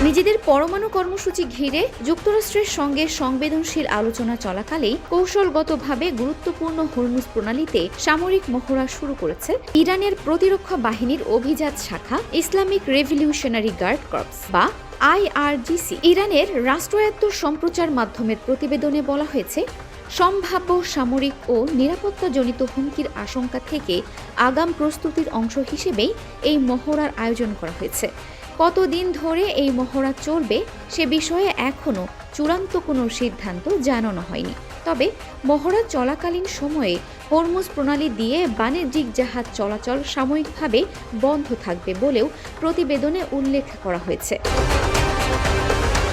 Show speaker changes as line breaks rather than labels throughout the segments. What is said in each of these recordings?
নিজেদের পরমাণু কর্মসূচি ঘিরে যুক্তরাষ্ট্রের সঙ্গে সংবেদনশীল আলোচনা চলাকালেই কৌশলগতভাবে গুরুত্বপূর্ণ হরমুজ প্রণালীতে সামরিক মহড়া শুরু করেছে ইরানের প্রতিরক্ষা বাহিনীর অভিজাত শাখা ইসলামিক রেভলিউশনারি গার্ড কর্পস বা IRGC। ইরানের রাষ্ট্রায়ত্ত সম্প্রচার মাধ্যমের প্রতিবেদনে বলা হয়েছে, সম্ভাব্য সামরিক ও নিরাপত্তাজনিত হুমকির আশঙ্কা থেকে আগাম প্রস্তুতির অংশ হিসেবেই এই মহড়ার আয়োজন করা হয়েছে। কতদিন ধরে এই মহড়া চলবে সে বিষয়ে এখনও চূড়ান্ত কোনো সিদ্ধান্ত জানানো হয়নি। তবে মহড়া চলাকালীন সময়ে হরমুজ প্রণালী দিয়ে বাণিজ্যিক জাহাজ চলাচল সাময়িকভাবে বন্ধ থাকবে বলেও প্রতিবেদনে উল্লেখ করা হয়েছে।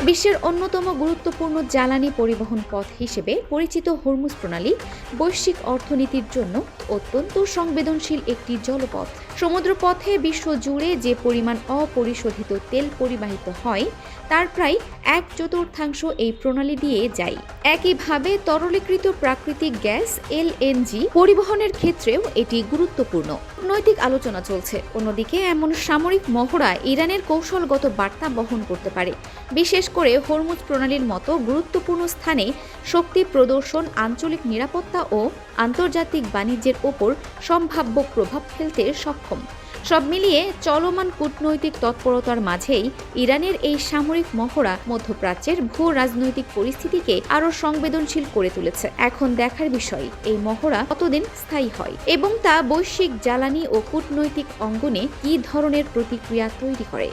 বিশ্বের অন্যতম গুরুত্বপূর্ণ জ্বালানি পরিবহন পথ হিসেবে পরিচিত হরমুজ প্রণালী বৈশ্বিক অর্থনীতির জন্য অত্যন্ত সংবেদনশীল একটি জলপথ। সমুদ্রপথে বিশ্বজুড়ে যে পরিমাণ অপরিশোধিত তেল পরিবাহিত হয় তার প্রায় 1/4 এই প্রণালী দিয়ে যায়। একইভাবে তরলীকৃত প্রাকৃতিক গ্যাস LNG পরিবহনের ক্ষেত্রেও এটি গুরুত্বপূর্ণ। নৈতিক আলোচনা চলছে। অন্যদিকে এমন সামরিক মহড়া ইরানের কৌশলগত বার্তা বহন করতে পারে। বিশেষ করে হরমুজ প্রণালীর মতো গুরুত্বপূর্ণ স্থানে শক্তি প্রদর্শন আঞ্চলিক নিরাপত্তা ও আন্তর্জাতিক বাণিজ্যের ওপর সম্ভাব্য প্রভাব ফেলতে সক্ষম। সব মিলিয়ে চলমান কূটনৈতিক তৎপরতার মাঝেই ইরানের এই সামরিক মহড়া মধ্যপ্রাচ্যের ভূ রাজনৈতিক পরিস্থিতিকে আরও সংবেদনশীল করে তুলেছে। এখন দেখার বিষয় এই মহড়া কতদিন স্থায়ী হয় এবং তা বৈশ্বিক জ্বালানি ও কূটনৈতিক অঙ্গনে কী ধরনের প্রতিক্রিয়া তৈরি করে।